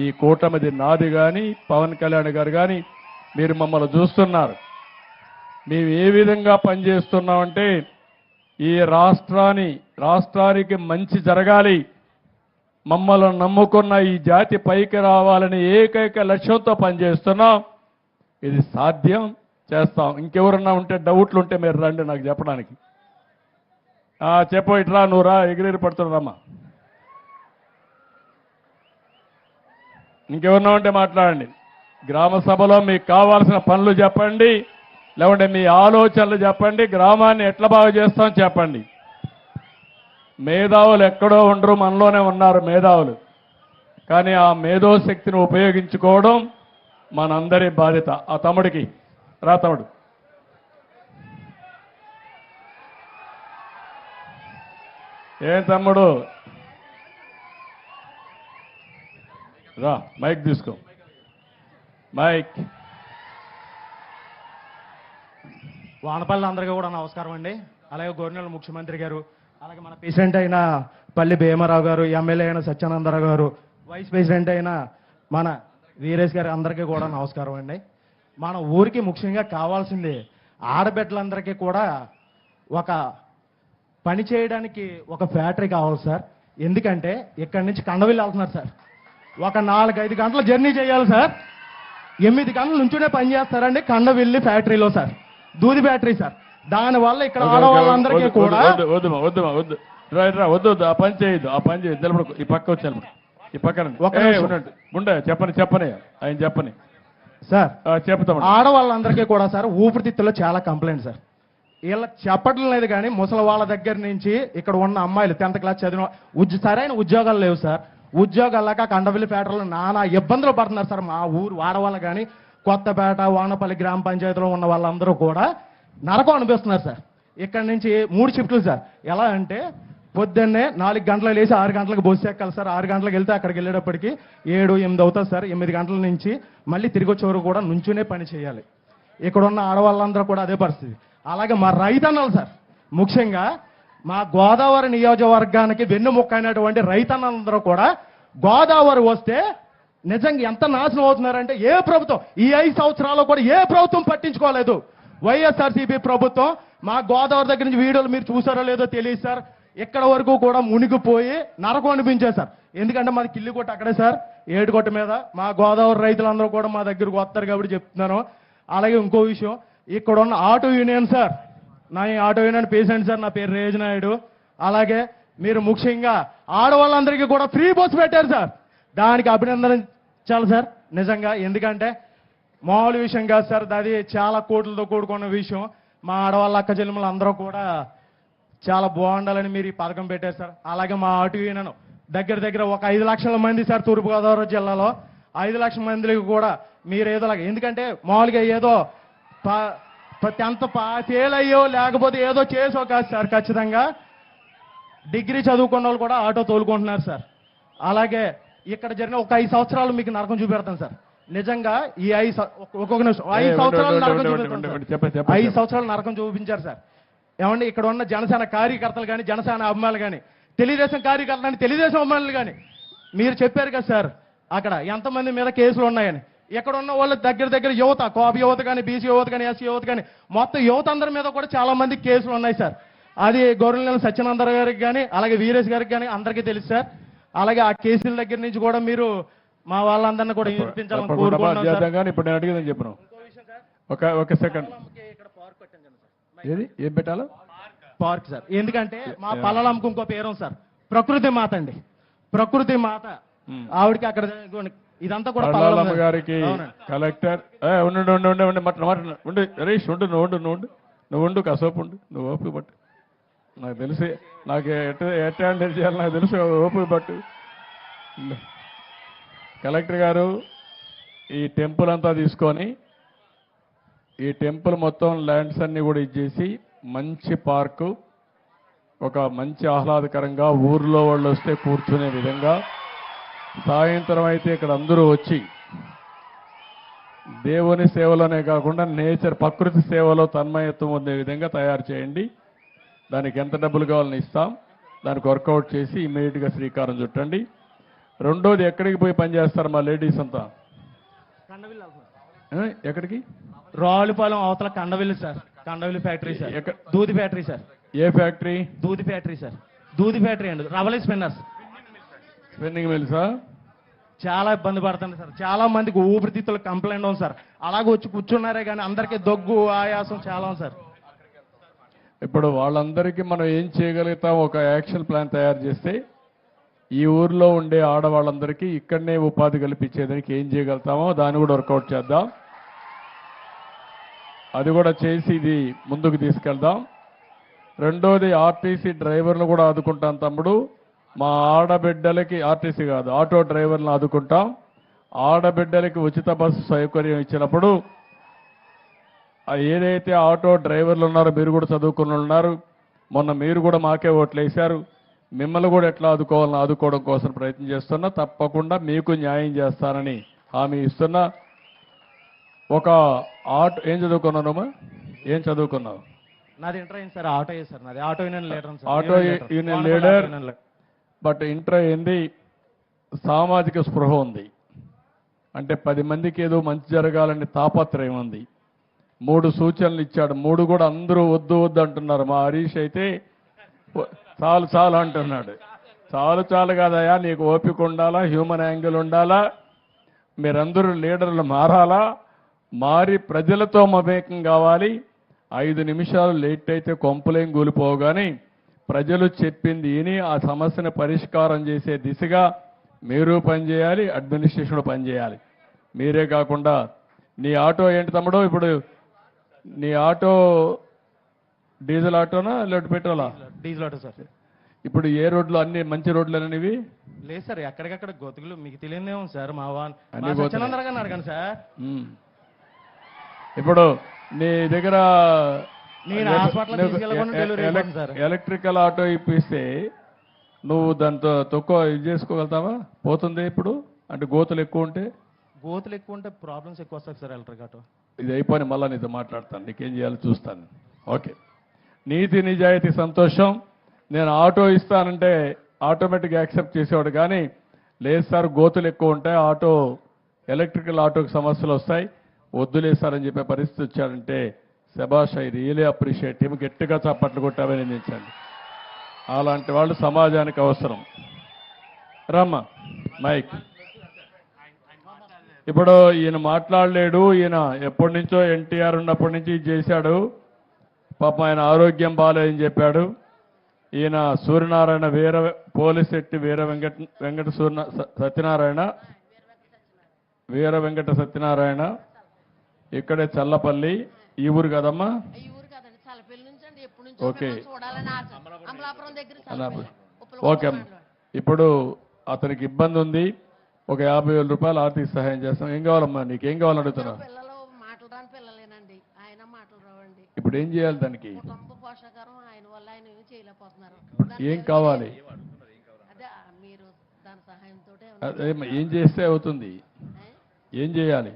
ఈ కూటమిది నాది కానీ పవన్ కళ్యాణ్ గారు కానీ మీరు మమ్మల్ని చూస్తున్నారు. మేము ఏ విధంగా పనిచేస్తున్నామంటే ఈ రాష్ట్రానికి మంచి జరగాలి, మమ్మల్ని నమ్ముకున్న ఈ జాతి పైకి రావాలని ఏకైక లక్ష్యంతో పనిచేస్తున్నాం. ఇది సాధ్యం చేస్తాం. ఇంకెవరన్నా ఉంటే డౌట్లు ఉంటే మీరు రండి నాకు చెప్పడానికి. చెప్పు, ఇట్లా నువ్వు రా, ఎగిరి పడుతున్నారమ్మా. ఇంకెవరన్నా ఉంటే మాట్లాడండి. గ్రామ సభలో మీకు కావాల్సిన పనులు చెప్పండి, లేకుంటే మీ ఆలోచనలు చెప్పండి, గ్రామాన్ని ఎట్లా బాగు చేస్తాం చెప్పండి. మేధావులు ఎక్కడో ఉండరు, మనలోనే ఉన్నారు మేధావులు. కానీ ఆ మేధోశక్తిని ఉపయోగించుకోవడం మనందరి బాధ్యత. ఆ తమ్ముడికి రా, తమ్ముడు ఏం తమ్ముడు రా, మైక్ తీసుకో, మైక్. వానపల్లి అందరికీ కూడా నమస్కారం అండి. అలాగే గవర్నర్ ముఖ్యమంత్రి గారు, అలాగే మన ప్రెసిడెంట్ అయిన పల్లి భీమారావు గారు, ఎమ్మెల్యే అయిన సత్యానందరావు గారు, వైస్ ప్రెసిడెంట్ అయిన మన వీరేష్ గారు, అందరికీ కూడా నమస్కారం అండి. మన ఊరికి ముఖ్యంగా కావాల్సింది ఆడబిడ్డలందరికీ కూడా ఒక పని చేయడానికి ఒక ఫ్యాక్టరీ కావాలి సార్. ఎందుకంటే ఇక్కడి నుంచి కండవిల్లి వెళ్తున్నారు సార్. ఒక 4-5 గంటల జర్నీ చేయాలి సార్. 8 గంటల నుంచునే పని చేస్తారండి కండవిల్లి ఫ్యాక్టరీలో సార్, దూది ఫ్యాక్టరీ సార్. దానివల్ల ఇక్కడ ఆడవాళ్ళందరికీ కూడా వద్దు, ఆ పని చేయొద్దు, ఆ పని చేయొద్దు. నిలబడు, ఈ పక్క వచ్చి నిలబడు, ఈ పక్కన ఉండే చెప్పని ఆయన చెప్పని సార్. చెప్తాం. ఆడవాళ్ళందరికీ కూడా సార్ ఊపిరితిత్తులో చాలా కంప్లైంట్ సార్. వీళ్ళ చెప్పడం లేదు కానీ ముసలి వాళ్ళ దగ్గర నుంచి ఇక్కడ ఉన్న అమ్మాయిలు 10th క్లాస్ చదివిన సరైన ఉద్యోగాలు లేవు సార్. ఉద్యోగాలు లేక కండవిల్లి ఫ్యాక్టరీలో నానా ఇబ్బందులు పడుతున్నారు సార్. మా ఊరు వాడవాళ్ళు కానీ కొత్తపేట, వానపల్లి గ్రామ పంచాయతీలో ఉన్న వాళ్ళందరూ కూడా నరకం అనిపిస్తున్నారు సార్. ఇక్కడ నుంచి 3 షిఫ్ట్లు సార్. ఎలా అంటే పొద్దున్నే 4 గంటలకు లేచి 6 గంటలకు బస్సు ఎక్కాలి సార్. 6 గంటలకు వెళ్తే అక్కడికి వెళ్ళేటప్పటికి 7-8 అవుతుంది సార్. 8 గంటల నుంచి మళ్ళీ తిరిగి వచ్చే వరకు కూడా నుంచునే పని చేయాలి. ఇక్కడ ఉన్న ఆడవాళ్ళందరూ కూడా అదే పరిస్థితి. అలాగే మా రైతన్నలు సార్, ముఖ్యంగా మా గోదావరి నియోజకవర్గానికి వెన్నుముక్క అయినటువంటి రైతన్నలందరూ కూడా గోదావరి వస్తే నిజంగా ఎంత నాశనం అవుతున్నారంటే ఏ ప్రభుత్వం ఈ 5 సంవత్సరాల్లో కూడా ఏ ప్రభుత్వం పట్టించుకోలేదు. వైఎస్ఆర్సీపీ ప్రభుత్వం మా గోదావరి దగ్గర నుంచి వీడియోలు మీరు చూసారో లేదో తెలియదు సార్. ఇక్కడ వరకు కూడా మునిగిపోయి నరకం అనిపించారు సార్. ఎందుకంటే మాది కిల్లికొట్ట అక్కడే సార్, ఏడుకొట్ట మీద. మా గోదావరి రైతులందరూ కూడా మా దగ్గరకు వస్తారు కాబట్టి చెప్తున్నాను. అలాగే ఇంకో విషయం, ఇక్కడ ఉన్న ఆటో యూనియన్ సార్, నా ఆటో యూనియన్ పేషెంట్ సార్, నా పేరు రేజనాయుడు. అలాగే మీరు ముఖ్యంగా ఆడవాళ్ళందరికీ కూడా ఫ్రీ బస్సు పెట్టారు సార్. దానికి అభినందించాలి సార్ నిజంగా. ఎందుకంటే మామూలు విషయం కాదు సార్, అది చాలా కోట్లతో కూడుకున్న విషయం. మా ఆడవాళ్ళ అక్క చెల్లెములు అందరూ కూడా చాలా బాగుండాలని మీరు ఈ పథకం పెట్టారు సార్. అలాగే మా ఆటో యూనియన్ దగ్గర ఒక 5 లక్షల మంది సార్ తూర్పుగోదావరి జిల్లాలో. 5 లక్షల మందికి కూడా మీరు ఏదో ఎందుకంటే మామూలుగా ఏదో 10th ఫెయిల్ అయ్యో లేకపోతే ఏదో చేసో కాదు సార్. ఖచ్చితంగా డిగ్రీ చదువుకున్న వాళ్ళు కూడా ఆటో తోలుకుంటున్నారు సార్. అలాగే ఇక్కడ జరిగిన ఒక 5 సంవత్సరాలు మీకు నరకం చూపెడతాను సార్. నిజంగా ఈ 5 సంవత్సరాలు నరకం చూపెడతాను. 5 సంవత్సరాలు నరకం చూపించారు సార్. ఏమండి ఇక్కడ ఉన్న జనసేన కార్యకర్తలు కానీ, జనసేన అభిమానులు కానీ, తెలుగుదేశం కార్యకర్తలు కానీ, తెలుగుదేశం అభిమానులు కానీ మీరు చెప్పారు కదా సార్ అక్కడ ఎంతమంది మీద కేసులు ఉన్నాయని. ఇక్కడ ఉన్న వాళ్ళ దగ్గర యువత, కాపు యువత కానీ, బీసీ యువత కానీ, ఎస్సీ యువత కానీ, మొత్తం యువత అందరి మీద కూడా చాలా మంది కేసులు ఉన్నాయి సార్. అది గవర్నర్ సత్యానందరావు గారికి కానీ, అలాగే వీరేష్ గారికి కానీ అందరికీ తెలుసు సార్. అలాగే ఆ కేసుల దగ్గర నుంచి కూడా మీరు మా వాళ్ళందరినీ కూడా వినిపించాలని కోరుకుంటున్నాను. ఇప్పుడు నేను అడిగిందని చెప్పను. ఒక సెకండ్, ఏం పెట్టాలో పార్క్ సార్. ఎందుకంటే మా పల్లలమ్మకు ఇంకో పేరు సార్, ప్రకృతి మాత అండి. ప్రకృతి మాత ఆవిడకి అక్కడ ఇదంతా కూడా పల్లలమ్మ గారికి కలెక్టర్ ఉండు హరీష్, నువ్వు ఉండు కాసేపు ఉండు, నువ్వు ఓపిక పట్టు. నాకు తెలిసి నాకు ఎట్లా హ్యాండిల్ చేయాలి నాకు తెలుసు, ఓపిక పట్టు. కలెక్టర్ గారు ఈ టెంపుల్ అంతా తీసుకొని ఈ టెంపుల్ మొత్తం ల్యాండ్స్ అన్ని కూడా ఇచ్చేసి మంచి పార్కు, ఒక మంచి ఆహ్లాదకరంగా ఊర్లో వాళ్ళు వస్తే కూర్చునే విధంగా, సాయంత్రం అయితే ఇక్కడ అందరూ వచ్చి దేవుని సేవలోనే కాకుండా నేచర్ ప్రకృతి సేవలో తన్మయత్వం ఉండే విధంగా తయారు చేయండి. దానికి ఎంత డబ్బులు కావాలని ఇస్తాం, దానికి వర్కౌట్ చేసి ఇమ్మీడియట్గా శ్రీకారం చుట్టండి. రెండోది ఎక్కడికి పోయి పనిచేస్తారు మా లేడీస్ అంతా? ఎక్కడికి? రావులపాలెం అవతల Kandavilli sir, Kandavilli factory sir, దూది ఫ్యాక్టరీ సార్. ఏ ఫ్యాక్టరీ? దూది ఫ్యాక్టరీ సార్, దూది ఫ్యాక్టరీ అండి, రవలి స్పిన్నర్స్. స్పిన్నింగ్ మిల్సా? చాలా ఇబ్బంది పడుతుంది సార్. చాలా మందికి ఊపిరితిత్తులు కంప్లైంట్ ఉంది సార్. అలాగే వచ్చి కూర్చున్నారే కానీ అందరికీ దగ్గు ఆయాసం చాలా ఉంది సార్. ఇప్పుడు వాళ్ళందరికీ మనం ఏం చేయగలుగుతాం? ఒక యాక్షన్ ప్లాన్ తయారు చేస్తే ఈ ఊర్లో ఉండే ఆడవాళ్ళందరికీ ఇక్కడనే ఉపాధి కల్పించేదానికి ఏం చేయగలుగుతామో దాన్ని కూడా వర్కౌట్ చేద్దాం. అది కూడా చేసి ఇది ముందుకు తీసుకెళ్దాం. రెండోది ఆర్టీసీ డ్రైవర్లు కూడా ఆదుకుంటాం తమ్ముడు. మా ఆడబిడ్డలకి, ఆర్టీసీ కాదు ఆటో డ్రైవర్లను ఆదుకుంటాం. ఆడబిడ్డలకి ఉచిత బస్సు సౌకర్యం ఇచ్చినప్పుడు ఏదైతే ఆటో డ్రైవర్లు ఉన్నారో మీరు కూడా చదువుకుని ఉన్నారు, మొన్న మీరు కూడా మాకే ఓట్లు వేశారు, మిమ్మల్ని కూడా ఎట్లా ఆదుకోవాలని ఆదుకోవడం కోసం ప్రయత్నం చేస్తున్నా. తప్పకుండా మీకు న్యాయం చేస్తానని హామీ ఇస్తున్నా. ఒక ఆటో ఏం చదువుకున్నానమ్మా? ఏం చదువుకున్నావు? నాది ఇంటర్ అయింది సార్, ఆటో సార్, నాది auto union leader. Auto union leader, but inter అయింది, సామాజిక స్పృహ ఉంది, అంటే 10 మందికి ఏదో మంచి జరగాలని తాపత్రయం ఉంది. 3 సూచనలు ఇచ్చాడు, 3 కూడా అందరూ వద్దు వద్దు అంటున్నారు. మా హరీష్ అయితే చాలు చాలు అంటున్నాడు. చాలు చాలు కాదయా, నీకు ఓపిక ఉండాలా, హ్యూమన్ యాంగిల్ ఉండాలా, మీరందరూ లీడర్లు మారాలా, మారి ప్రజలతో మమేకం కావాలి. 5 నిమిషాలు లేట్ అయితే కొంపలేం కూలిపోగాని ప్రజలు చెప్పింది విని ఆ సమస్యను పరిష్కారం చేసే దిశగా మీరు పనిచేయాలి, అడ్మినిస్ట్రేషన్ పనిచేయాలి. మీరే కాకుండా నీ ఆటో ఏంటి తమ్ముడు? ఇప్పుడు నీ ఆటో డీజిల్ ఆటోనా లేకపోతే పెట్రోలా? Diesel auto sir. ఇప్పుడు ఏ రోడ్లు? అన్ని మంచి రోడ్లేనవి? లేదు సార్, ఎక్కడికక్కడ గొతుకులు, మీకు తెలియదేమో సార్. మా అన్ని సత్యనందరగా అడగండి సార్. ఇప్పుడు నీ దగ్గర నేను హాస్పిటల్ తీసుకెళ్ళకుండా డెలివరీ అయిపోతుంది సార్. ఎలక్ట్రికల్ ఆటో ఇప్పిస్తే నువ్వు దాంతో తక్కువ ఇది చేసుకోగలుగుతావా? పోతుంది ఇప్పుడు అంటే గోతులు ఎక్కువ ఉంటే? గోతులు ఎక్కువ ఉంటే ప్రాబ్లమ్స్ ఎక్కువ వస్తాయి సార్ ఎలక్ట్రిక్ ఆటో. ఇది అయిపోయి మళ్ళీ నీతో మాట్లాడతాను, నీకేం చేయాలో చూస్తాను. ఓకే, నీతి నిజాయితీ సంతోషం. నేను ఆటో ఇస్తానంటే ఆటోమేటిక్గా యాక్సెప్ట్ చేసేవాడు, కానీ లేదు సార్ గోతులు ఎక్కువ ఉంటాయి, ఆటో ఎలక్ట్రికల్ ఆటోకి సమస్యలు వస్తాయి, వద్దులేస్తారని చెప్పే పరిస్థితి వచ్చాడంటే శభాష్, ఐ రియలీ అప్రిషియేట్ హిమ్. గట్టిగా చప్పట్లు కొట్టి అభినందించండి. అలాంటి వాళ్ళు సమాజానికి అవసరం. రమ్మ మైక్. ఇప్పుడు ఈయన మాట్లాడలేడు, ఈయన ఎప్పటి నుంచో ఎన్టీఆర్ ఉన్నప్పటి నుంచి ఇది చేశాడు. పాపం ఆయన ఆరోగ్యం బాగాలేదని చెప్పాడు. ఈయన సూర్యనారాయణ పోలిశెట్టి వెంకట సత్యనారాయణ, వీర వెంకట సత్యనారాయణ, ఇక్కడే చల్లపల్లి. ఈ ఊరు కదమ్మా? Okay okay. ఇప్పుడు అతనికి ఇబ్బంది ఉంది, ఒక 50,000 రూపాయలు ఆర్థిక సహాయం చేస్తాం. ఏం కావాలమ్మా? నీకేం కావాలని అడుగుతున్నా? ఇప్పుడు ఏం చేయాలి దానికి? ఏం కావాలి? ఏం చేస్తే అవుతుంది? ఏం చేయాలి?